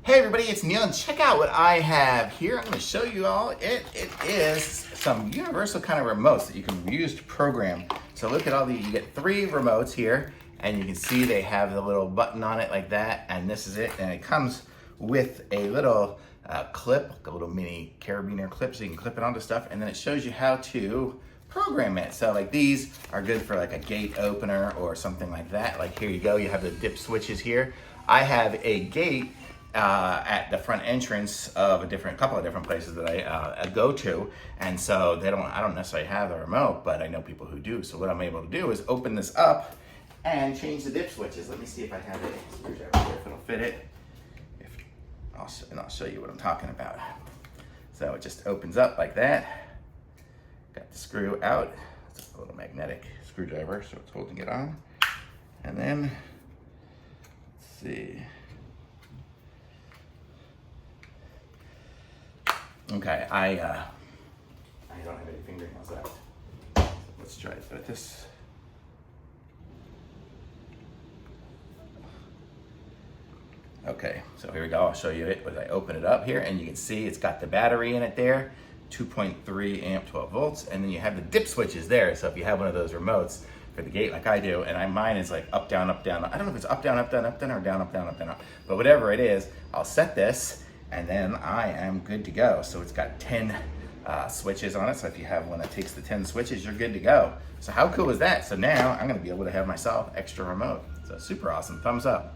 Hey everybody, it's Neil, and check out what I have here. I'm going to show you all. It is some universal kind of remotes that you can use to program. So look at all the, you get 3 remotes here, and you can see they have the little button on it like that, and this is it. And it comes with a little clip, like a little mini carabiner clip, so you can clip it onto stuff, and then it shows you how to program it. So like these are good for like a gate opener or something like that. Like here you go, you have the dip switches here. I have a gate at the front entrance of a couple of different places that I go to, and so I don't necessarily have the remote, but I know people who do. So what I'm able to do is open this up and change the dip switches. Let me see if I have a screwdriver here, if it'll fit it. And I'll show you what I'm talking about. So it just opens up like that. Got the screw out. It's a little magnetic screwdriver, so it's holding it on. And then let's see. Okay, I don't have any fingernails left. So let's try to put this. Okay, so here we go. I'll show you it as I open it up here, and you can see it's got the battery in it there, 2.3 amp, 12 volts, and then you have the dip switches there. So if you have one of those remotes for the gate like I do, and mine is like up, down, up, down. I don't know if it's up, down, up, down, up, down, or down, up, down, up, down, up. But whatever it is, I'll set this, and then I am good to go. So it's got 10 switches on it. So if you have one that takes the 10 switches, you're good to go. So how cool is that? So now I'm gonna be able to have myself extra remote. So super awesome, thumbs up.